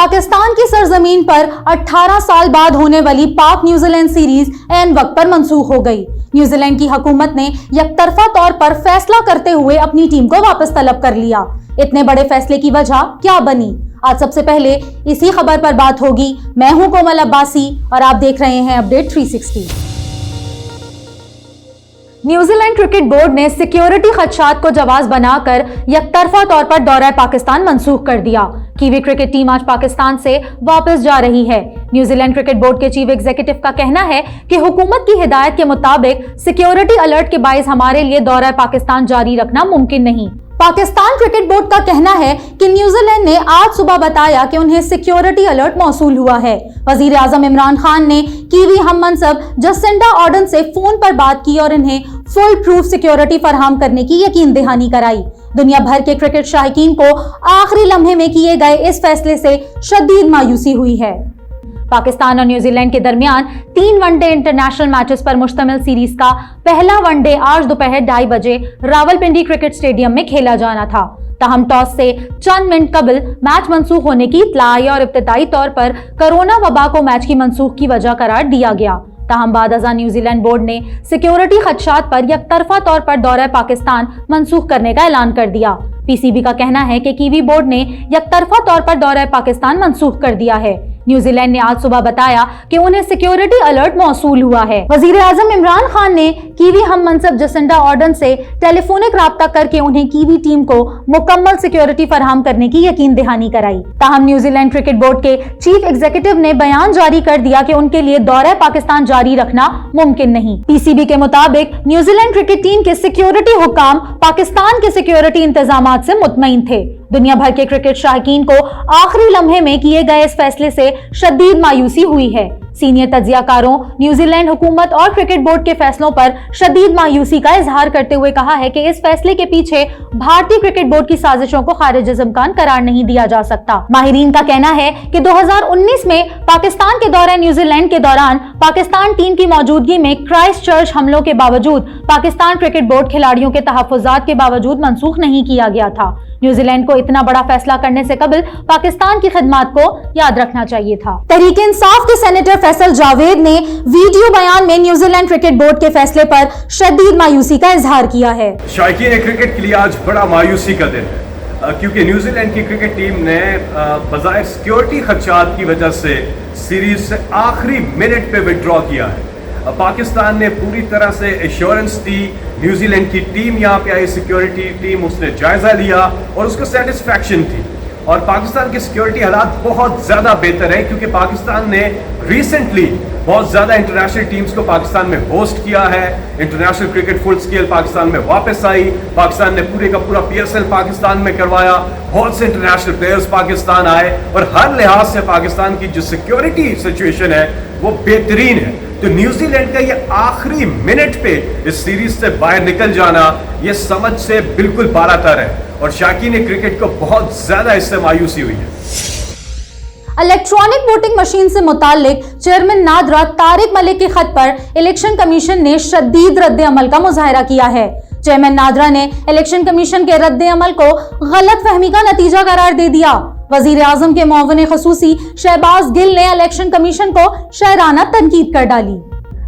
पाकिस्तान की सरजमीन पर 18 साल बाद होने वाली पाक न्यूजीलैंड सीरीज ऐन वक्त पर मंसूख हो गई। न्यूजीलैंड की हुकूमत ने यकतरफा तौर पर फैसला करते हुए अपनी टीम को वापस तलब कर लिया। इतने बड़े फैसले की वजह क्या बनी, आज सबसे पहले इसी खबर पर बात होगी। मैं हूं कोमल अब्बासी और आप देख रहे हैं अपडेट 360। न्यूजीलैंड क्रिकेट बोर्ड ने सिक्योरिटी खदशात को जवाब बनाकर यकतरफा तौर पर दौरा पाकिस्तान मंसूख कर दिया। कीवी क्रिकेट टीम आज पाकिस्तान से वापस जा रही है। न्यूजीलैंड क्रिकेट बोर्ड के चीफ एग्जीक्यूटिव का कहना है कि हुकूमत की हिदायत के मुताबिक सिक्योरिटी अलर्ट के बाइस हमारे लिए दौरा पाकिस्तान जारी रखना मुमकिन नहीं। पाकिस्तान क्रिकेट बोर्ड का कहना है कि न्यूजीलैंड ने आज सुबह बताया कि उन्हें सिक्योरिटी अलर्ट मौसूल हुआ है। वजीर आजम इमरान खान ने कीवी हम मनसब जसिंडा आर्डन से फोन पर बात की और इन्हें फुल प्रूफ सिक्योरिटी फराहम करने की यकीन दहानी कराई। दुनिया भर के क्रिकेट शायकीन को आखिरी लम्हे में किए गए इस फैसले से शदीद मायूसी हुई है। पाकिस्तान और न्यूजीलैंड के दरमियान 3 वनडे इंटरनेशनल मैचेस पर मुश्तमिल सीरीज का पहला वनडे आज दोपहर 2:30 बजे रावलपिंडी क्रिकेट स्टेडियम में खेला जाना था। ताहम टॉस से चंद मिनट कबल मैच मंसूख होने की इत्तला आई और इब्तदाई तौर पर कोरोना वबा को मैच की मंसूख की वजह करार दिया गया। ताहम बाद अज़ां न्यूजीलैंड बोर्ड ने सिक्योरिटी खदशात पर यकतरफा तौर पर दौरा पाकिस्तान मंसूख करने का ऐलान कर दिया। पीसीबी का कहना है कि कीवी बोर्ड ने यकतरफा तौर पर दौरा पाकिस्तान मंसूख कर दिया है। न्यूजीलैंड ने आज सुबह बताया कि उन्हें सिक्योरिटी अलर्ट मौसूल हुआ है। वजीर आजम इमरान खान ने कीवी हम मनसब जसिंडा आर्डन से टेलीफोनिक राब्ता करके उन्हें कीवी टीम को मुकम्मल सिक्योरिटी फराहम करने की यकीन दहानी कराई। ताहम न्यूजीलैंड क्रिकेट बोर्ड के चीफ एग्जीक्यूटिव ने बयान जारी कर दिया कि उनके लिए दौरा पाकिस्तान जारी रखना मुमकिन नहीं। पीसीबी के मुताबिक न्यूजीलैंड क्रिकेट टीम के सिक्योरिटी हुक्काम पाकिस्तान के सिक्योरिटी इंतजाम से मुतमईन थे। दुनिया भर के क्रिकेट शायकीन को आखिरी लम्हे में किए गए इस फैसले से शदीद मायूसी हुई है। सीनियर तज्जियाकारों न्यूजीलैंड हुकूमत और क्रिकेट बोर्ड के फैसलों पर शदीद मायूसी का इजहार करते हुए कहा है कि इस फैसले के पीछे भारतीय क्रिकेट बोर्ड की साजिशों को खारिज-ए-इम्कान करार नहीं दिया जा सकता। माहिरीन का कहना है कि 2019 में पाकिस्तान के दौरे न्यूजीलैंड के दौरान पाकिस्तान टीम की मौजूदगी में क्राइस्ट चर्च हमलों के बावजूद पाकिस्तान क्रिकेट बोर्ड खिलाड़ियों के तहफ्फुजात के बावजूद मंसूख नहीं किया गया था। न्यूजीलैंड को इतना बड़ा फैसला करने से कबल पाकिस्तान की खिदमत को याद रखना चाहिए था। तहरीक इंसाफ के सेनेटर फैसल जावेद ने वीडियो बयान में न्यूजीलैंड क्रिकेट बोर्ड के फैसले पर शदीद मायूसी का इजहार किया है। शायकीन क्रिकेट के लिए आज बड़ा मायूसी का दिन है, क्योंकि न्यूजीलैंड की क्रिकेट टीम ने बजाय सिक्योरिटी खदशात की वजह से सीरीज से आखिरी मिनट पे विड्रॉ किया है। पाकिस्तान ने पूरी तरह से एश्योरेंस दी, न्यूजीलैंड की टीम यहाँ पे आई, सिक्योरिटी टीम, उसने जायजा लिया और उसको सेटिस्फैक्शन थी। और पाकिस्तान के सिक्योरिटी हालात बहुत ज़्यादा बेहतर है, क्योंकि पाकिस्तान ने रिसेंटली बहुत ज़्यादा इंटरनेशनल टीम्स को पाकिस्तान में होस्ट किया है। International cricket full scale Pakistan में वापस आई। पाकिस्तान ने पूरे का पूरा PSL पाकिस्तान में करवाया। बहुत से इंटरनेशनल प्लेयर्स पाकिस्तान आए और हर लिहाज से पाकिस्तान की जो सिक्योरिटी सिचुएशन है वो बेहतरीन है। तो न्यूजीलैंड का ये आखिरी मिनट पे इस सीरीज से बाहर निकल जाना ये समझ से बिल्कुल बालातर है और शायकीन क्रिकेट को बहुत ज्यादा इससे मायूसी हुई है। इलेक्ट्रॉनिक वोटिंग मशीन से मुतालिक चेयरमैन नादरा तारिक मलिक के खत पर इलेक्शन कमीशन ने शदीद रद्द अमल का मुजाहरा किया है। चेयरमैन नादरा ने इलेक्शन कमीशन के रद्द अमल को गलत फहमी का नतीजा करार दे दिया। वजीर आजम के मुअव्विन खसूसी शहबाज गिल ने इलेक्शन कमीशन को शायराना तनकीद कर डाली।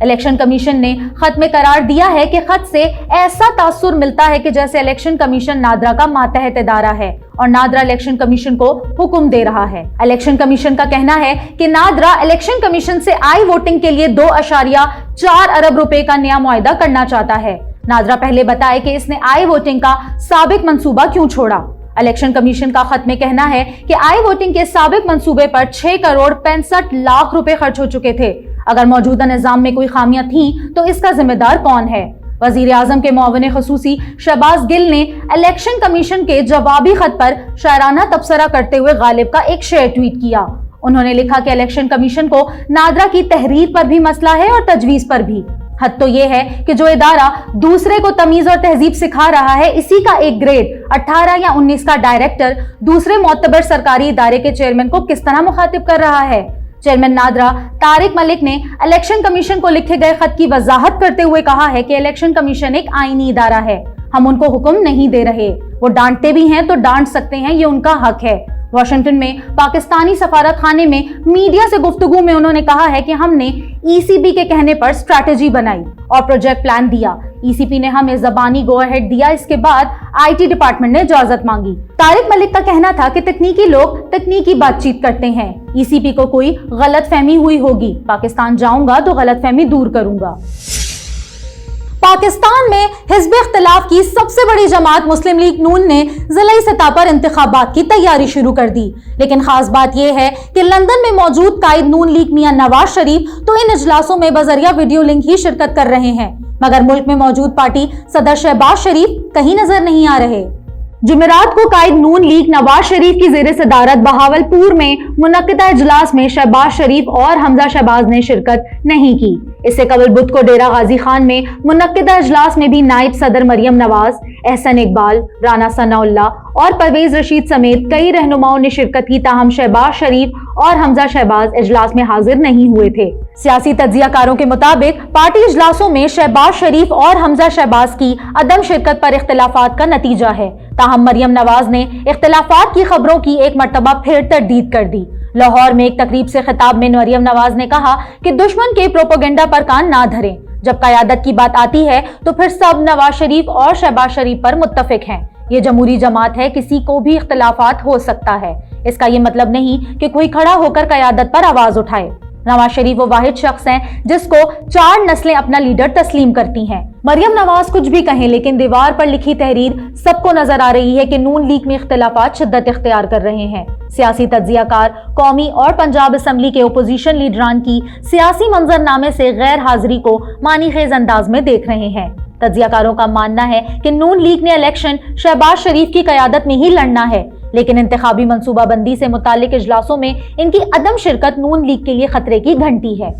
इलेक्शन कमीशन ने खत में करार दिया है कि खत से ऐसा तासुर मिलता है कि जैसे इलेक्शन कमीशन नादरा का मातहत इदारा है और नादरा इलेक्शन कमीशन को हुक्म दे रहा है। इलेक्शन कमीशन का कहना है कि नादरा इलेक्शन कमीशन से आई वोटिंग के लिए 2.4 अरब रुपए का नया मुआहदा करना चाहता है। नादरा पहले बताए कि इसने आई वोटिंग का साबिक मंसूबा क्यों छोड़ा। इलेक्शन कमीशन का खत में कहना है कि आई वोटिंग के साबिक मंसूबे पर 6 करोड़ 65 लाख रुपए खर्च हो चुके थे। अगर मौजूदा निजाम में कोई खामियां थी तो इसका जिम्मेदार कौन है। वजीर आजम के मुअव्विन खसूसी शहबाज गिल ने इलेक्शन कमीशन के जवाबी खत पर शायराना तबसरा करते हुए गालिब का एक शेयर ट्वीट किया। उन्होंने लिखा कि इलेक्शन कमीशन को नादरा की तहरीर पर भी मसला है और तजवीज पर भी। हद तो ये है कि जो इदारा दूसरे को तमीज और तहजीब सिखा रहा है, इसी का एक ग्रेड 18 या 19 का डायरेक्टर दूसरे मोतबर सरकारी इदारे के चेयरमैन को किस तरह मुखातिब कर रहा है। चेयरमैन नादरा तारिक मलिक ने इलेक्शन कमीशन को लिखे गए खत की वजाहत करते हुए कहा है कि इलेक्शन कमीशन एक आईनी इदारा है, हम उनको हुक्म नहीं दे रहे। वो डांटते भी हैं तो डांट सकते हैं, ये उनका हक है। वॉशिंगटन में पाकिस्तानी सफारत खाने में मीडिया से गुफ्तगू में उन्होंने कहा है कि हमने ईसीबी के कहने पर स्ट्रैटेजी बनाई और प्रोजेक्ट प्लान दिया। ईसीपी ने हमें ज़बानी गो अहेड दिया, इसके बाद आईटी डिपार्टमेंट ने इजाजत मांगी। तारिक मलिक का कहना था कि तकनीकी लोग तकनीकी बातचीत करते हैं, ईसीपी को कोई गलतफहमी हुई होगी, पाकिस्तान जाऊंगा तो गलतफहमी दूर करूंगा। पाकिस्तान में हिज़्ब इख्तिलाफ की सबसे बड़ी जमात मुस्लिम लीग नून ने ज़िलाई सतह पर इंतखाबात की तैयारी शुरू कर दी। लेकिन खास बात यह है कि लंदन में मौजूद कायद नून लीग मियां नवाज शरीफ तो इन इजलासों में बजरिया वीडियो लिंक ही शिरकत कर रहे हैं, मगर मुल्क में मौजूद पार्टी सदर शहबाज शरीफ कहीं नजर नहीं आ रहे। जुमेरात को कायद नून लीग नवाज शरीफ की ज़ेर सदारत बहावलपुर में मुनक्किदा इजलास में शहबाज शरीफ और हमजा शहबाज ने शिरकत नहीं की। इससे कबल बुध को डेरा गाजी खान में मुनक्किदा इजलास में भी नायब सदर मरियम नवाज, एहसन इकबाल, राना सनाउल्लाह और परवेज रशीद समेत कई रहनुमाओं ने शिरकत की, ताहम शहबाज शरीफ और हमजा शहबाज इजलास में हाजिर नहीं हुए थे। सियासी तज्जियाकारों के मुताबिक पार्टी इजलासों में शहबाज शरीफ और हमजा शहबाज की अदम शिरकत पर इख्तिलाफात का नतीजा है। ताहम मरियम नवाज ने इख्तिलाफात की खबरों की एक मरतबा फिर तरदीद कर दी। लाहौर में एक तकरीब से खिताब में मरियम नवाज ने कहा कि दुश्मन के प्रोपेगेंडा पर कान ना धरें, जब क़यादत की बात आती है तो फिर सब नवाज शरीफ और शहबाज शरीफ पर मुत्तफिक हैं। ये जमहूरी जमात है, किसी को भी इख्तिलाफात हो सकता है, इसका ये मतलब नहीं कि कोई खड़ा होकर क़यादत पर आवाज उठाए। नवाज शरीफ वो वाहिद शख्स हैं जिसको 4 नस्लें अपना लीडर तस्लीम करती हैं। मरियम नवाज कुछ भी कहें, लेकिन दीवार पर लिखी तहरीर सबको नजर आ रही है कि नून लीग में इख्तिलाफात शिद्दत इख्तियार कर रहे हैं। सियासी तज्जियाकार कौमी और पंजाब असम्बली के ओपोजिशन लीडरान की सियासी मंजरनामे से गैर हाजिरी को मानीखेज अंदाज में देख रहे हैं। तज्जियाकारों का मानना है कि नून लीग ने इलेक्शन शहबाज शरीफ की क़यादत में ही लड़ना है, लेकिन इंतखाबी मंसूबाबंदी से मुतालिक इजलासों में इनकी अदम शिरकत नून लीग के लिए खतरे की घंटी है।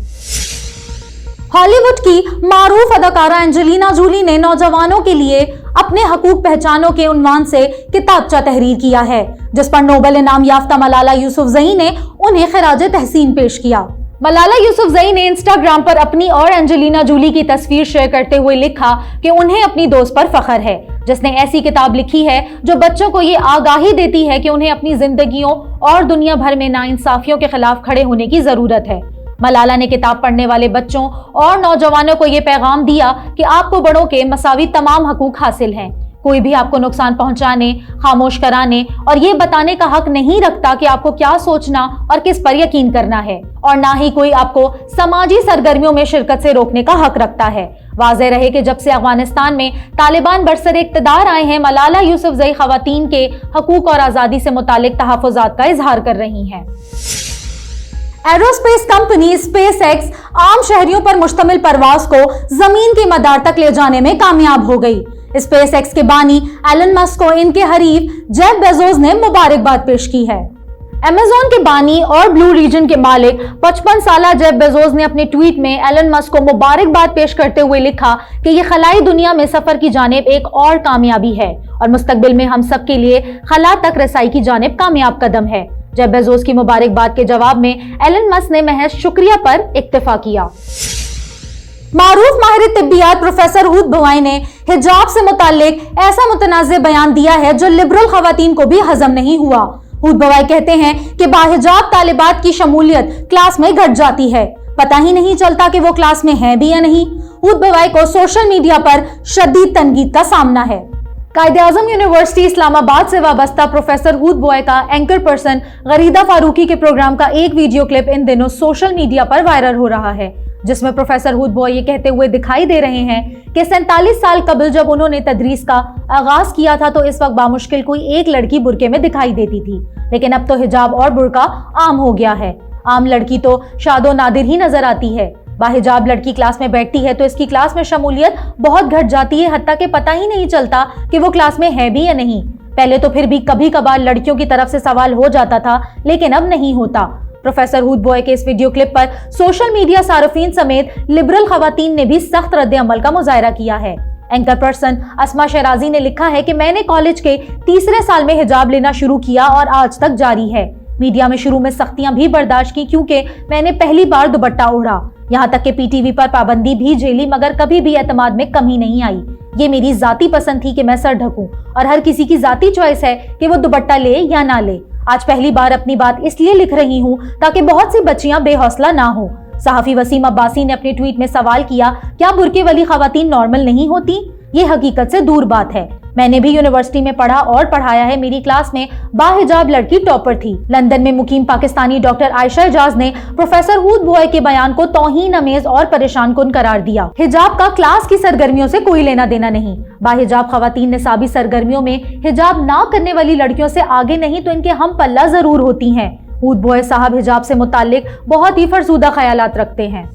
हॉलीवुड की मारूफ अदाकारा एंजेलिना जूली ने नौजवानों के लिए अपने हकूक पहचानों के उन्वान से किताबचा तहरीर किया है, जिस पर नोबेल इनाम याफ्ता मलाला यूसुफजई ने उन्हें खिराज तहसीन पेश किया। मलाला यूसुफजई ने इंस्टाग्राम पर अपनी और एंजेलिना जूली की तस्वीर शेयर करते हुए लिखा कि उन्हें अपनी दोस्त पर फख्र है, जिसने ऐसी किताब लिखी है जो बच्चों को ये आगाही देती है कि उन्हें अपनी जिंदगियों और दुनिया भर में नाइंसाफियों के खिलाफ खड़े होने की जरूरत है। मलाला ने किताब पढ़ने वाले बच्चों और नौजवानों को ये पैगाम दिया कि आपको बड़ों के मसावी तमाम हकूक हासिल हैं। कोई भी आपको नुकसान पहुंचाने, खामोश कराने और ये बताने का हक नहीं रखता कि आपको क्या सोचना और किस पर यकीन करना है, और ना ही कोई आपको समाजी सरगर्मियों में शिरकत से रोकने का हक रखता है। वाज़ेह रहे कि जब से अफगानिस्तान में तालिबान बरसरे इक़्तिदार आए हैं, मलाला यूसुफजई ख़वातीन के हकूक और आज़ादी से मुतालिक तहफ़्फ़ुज़ात का इजहार कर रही हैं। एरोस्पेस कंपनी स्पेसएक्स आम शहरियों पर मुश्तमिल परवाज को जमीन के मदार तक ले जाने में कामयाब हो गई। स्पेसएक्स के बानी एलन मस्क को इनके हरीफ जेफ बेजोस ने मुबारकबाद पेश की है। अमेज़न के बानी और ब्लू रीजन के मालिक 55 साला जेफ बेजोस ने अपने ट्वीट में एलन मस्क को मुबारकबाद पेश करते हुए लिखा कि ये खलाई दुनिया में सफर की जानिब एक और कामयाबी है और मुस्तकबिल में हम सब के लिए खला तक रसाई की जानिब कामयाब कदम है। जेफ बेजोस की मुबारकबाद के जवाब में एलन मस्क ने महज शुक्रिया पर इक्तफा किया। मारूफ माहिर तिब्बियात प्रोफेसर हूद बवाई ने हिजाब से मुताल्लिक ऐसा मुतनाज़ बयान दिया है जो लिबरल खवातीन को भी हजम नहीं हुआ। हूद बवाई कहते हैं कि बाहिजाब तालिबात की शमूलियत क्लास में घट जाती है, पता ही नहीं चलता कि वो क्लास में है भी या नहीं। हूद बवाई को सोशल मीडिया पर शदीद तनकीद का सामना है। कायद-ए-आज़म यूनिवर्सिटी इस्लामाबाद से वाबस्ता प्रोफेसर हूद बवाई का एंकर पर्सन गरीदा फारूकी के प्रोग्राम का एक वीडियो क्लिप इन दिनों सोशल मीडिया पर वायरल हो रहा है, जिसमें प्रोफेसर हूद बवाई ये कहते हुए दिखाई दे रहे हैं कि 47 साल कबल जब उन्होंने तदरीस का आगाज किया था तो इस वक्त बामुश्किल कोई एक लड़की बुरके में दिखाई देती थी, लेकिन अब तो हिजाब और बुरका आम हो गया है। आम लड़की तो शादो नादिर ही नजर आती है। बाहिजाब लड़की क्लास में बैठती है तो इसकी क्लास में शमूलियत बहुत घट जाती है, हत्ता कि पता ही नहीं चलता कि वो क्लास में है भी या नहीं। पहले तो फिर भी कभी कभार लड़कियों की तरफ से सवाल हो जाता था, लेकिन अब नहीं होता। प्रोफेसर हूद बवाई के इस वीडियो क्लिप पर सोशल मीडिया सार्फिन समेत लिबरल खवातीन ने भी सख्त रद्द अमल का मुजाहरा किया है। एंकर पर्सन अस्मा शराजी ने लिखा है कि मैंने कॉलेज के 3रे साल में हिजाब लेना शुरू किया और आज तक जारी है। मीडिया में शुरू में सख्तियां भी बर्दाश्त की क्योंकि मैंने पहली बार दुपट्टा ओढ़ा, यहाँ तक कि पीटीवी पर पाबंदी भी झेली, मगर कभी भी एतमाद में कमी नहीं आई। ये मेरी जाती पसंद थी कि मैं सर ढकूं और हर किसी की जाती चॉइस है कि वो दुपट्टा ले या ना ले। आज पहली बार अपनी बात इसलिए लिख रही हूँ ताकि बहुत सी बच्चियां बेहौसला ना हो। सहाफी वसीम अब्बासी ने अपने ट्वीट में सवाल किया, क्या बुर्के वाली खवातीन नॉर्मल नहीं होती? ये हकीकत से दूर बात है। मैंने भी यूनिवर्सिटी में पढ़ा और पढ़ाया है। मेरी क्लास में बाहिजाब लड़की टॉपर थी। लंदन में मुकीम पाकिस्तानी डॉक्टर आयशा एजाज ने प्रोफेसर हूद बॉय के बयान को तौहीन अमेज और परेशान कुन करार दिया। हिजाब का क्लास की सरगर्मियों से कोई लेना देना नहीं। बाहिजाब खवातीन निसाबी सरगर्मियों में हिजाब ना करने वाली लड़कियों से आगे नहीं तो इनके हम पल्ला जरूर होती हैं। हूद बॉय साहब हिजाब से मुताल्लिक बहुत ही फरसूदा ख्यालात रखते हैं।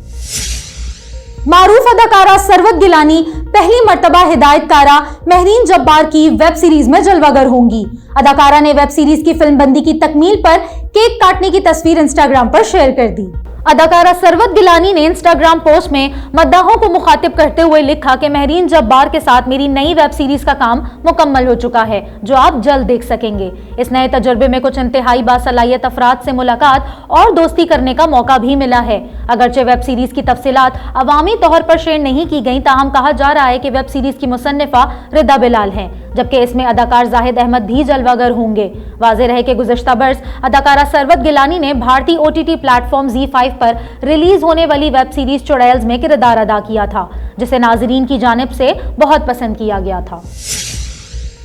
मारूफ अदाकारा सरवत गिलानी पहली मर्तबा हिदायतकारा महरीन जब्बार की वेब सीरीज में जलवागर होंगी। अदाकारा ने वेब सीरीज की फिल्म बंदी की तकमील पर केक काटने की तस्वीर इंस्टाग्राम पर शेयर कर दी। अदाकारा सरवत गिलानी ने इंस्टाग्राम पोस्ट में मद्दाहों को मुखातिब करते हुए लिखा कि महरीन जब्बार के साथ मेरी नई वेब सीरीज का काम मुकम्मल हो चुका है, जो आप जल्द देख सकेंगे। इस नए तजुर्बे में कुछ इंतहाई बासलाहियत अफराद से मुलाकात और दोस्ती करने का मौका भी मिला है। अगरचे वेब सीरीज की तफसीलात अवामी तौर पर शेयर नहीं की गई, ताहम कहा जा रहा है कि वेब सीरीज की मुसन्निफा रिदा बिलाल हैं, जबकि इसमें अदाकार जाहिद अहमद भी जलवागर होंगे। वाज़ेह रहे कि गुज़िश्ता बरस अदाकारा सरवत गिलानी ने भारतीय OTT प्लेटफॉर्म ZEE5 पर रिलीज होने वाली वेब सीरीज चुड़ैल्स में किरदार अदा किया था, जिसे नाज़रीन की जानिब से बहुत पसंद किया गया था।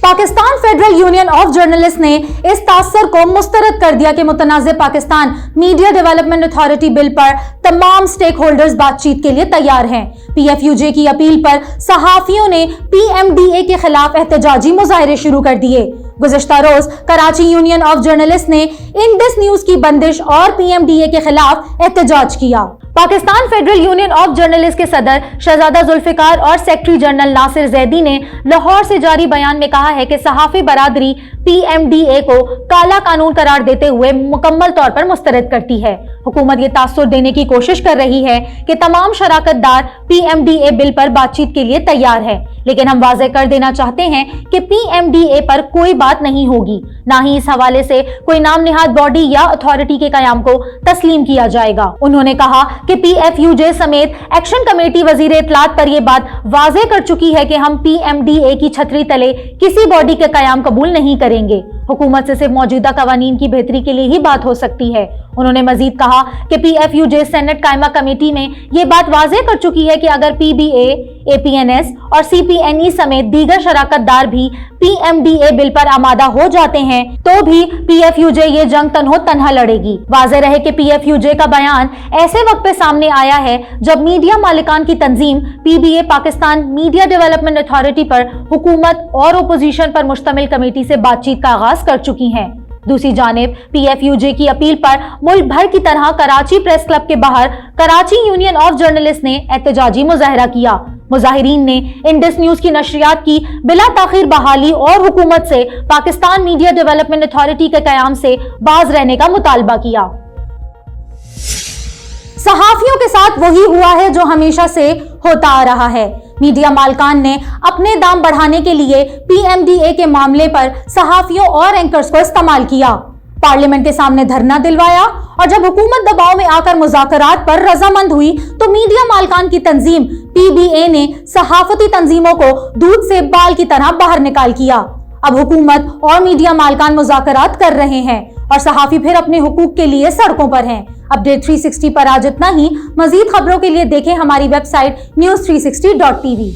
Pakistan federal union of journalist ने इस तासर को मुस्तरद कर दिया कि मुतनाज़े Pakistan media development authority bill पर तमाम स्टेक होल्डर्स बातचीत के लिए तैयार हैं। PFUJ की अपील पर सहाफियों ने PMDA के खिलाफ एहतजाजी मुजाहरे शुरू कर दिए। गुज़िश्ता रोज कराची यूनियन ऑफ जर्नलिस्ट ने इंडस न्यूज की बंदिश और PMDA के खिलाफ एहतजाज किया। Pakistan federal union of journalist के सदर शहजादा जुल्फिकार और सेक्रेटरी जनरल नासिर जैदी ने लाहौर से जारी बयान में कहा है कि सहाफी बरादरी PMDA को काला कानून करार देते हुए मुकम्मल तौर पर मुस्तरद करती है। हुकूमत ये तासुर देने की कोशिश कर रही है कि तमाम शराकतदार PMDA बिल पर बातचीत के लिए तैयार है, लेकिन हम वाज़ेह कर देना चाहते हैं कि PMDA पर कोई बात नहीं होगी, ना ही इस हवाले से कोई नाम निहाद बॉडी या अथॉरिटी के कयाम को तस्लीम किया जाएगा। उन्होंने कहा कि PFUJ समेत एक्शन कमेटी वजीर इत्तलात पर यह बात वाज़ेह कर चुकी है कि हम PMDA की छतरी तले किसी बॉडी के कयाम कबूल नहीं करेंगे। हुकूमत से सिर्फ मौजूदा कवानीन की बेहतरी के लिए ही बात हो सकती है। उन्होंने मजीद कहा कि PFUJ सेनेट कायमा कमेटी में ये बात वाज़ेह कर चुकी है कि अगर PBA, APNS और CPNE समेत दीगर शराकतदार भी PMDA बिल पर आमादा हो जाते हैं तो भी PFUJ ये जंग तन्हो तन्हा लड़ेगी। वाज़ेह रहे कि PFUJ का बयान ऐसे वक्त पे सामने आया है जब मीडिया मालिकान की तंजीम PBA Pakistan media development authority पर हुकूमत और अपोजिशन पर मुश्तमिल कमेटी से बातचीत का आगाज कर चुकी हैं। दूसरी जानिब PFUJ की अपील पर मुल्क भर की तरह कराची प्रेस क्लब के बाहर कराची यूनियन ऑफ जर्नलिस्ट ने एहतजाजी मुजाहरा किया। मुजाहिरीन ने इंडस न्यूज की नशरियात की बिला ताखीर बहाली और हुकूमत से पाकिस्तान मीडिया डेवलपमेंट अथॉरिटी के कयाम से बाज रहने का मुतालबा किया। सहाफियों के साथ वही हुआ है जो हमेशा से होता आ रहा है। मीडिया मालकान ने अपने दाम बढ़ाने के लिए PMDA के मामले पर सहाफियों और एंकर्स को इस्तेमाल किया, पार्लियामेंट के सामने धरना दिलवाया और जब हुकूमत दबाव में आकर मुज़ाकरात पर रजामंद हुई तो मीडिया मालकान की तंजीम PBA ने सहाफती तंजीमों को दूध से बाल की तरह बाहर निकाल किया। अब हुकूमत और मीडिया मालकान मुज़ाकरात कर रहे हैं और सहाफी फिर अपने हुकूक के लिए सड़कों पर हैं। अपडेट 360 पर आज इतना ही। मजीद खबरों के लिए देखें हमारी वेबसाइट news360.tv।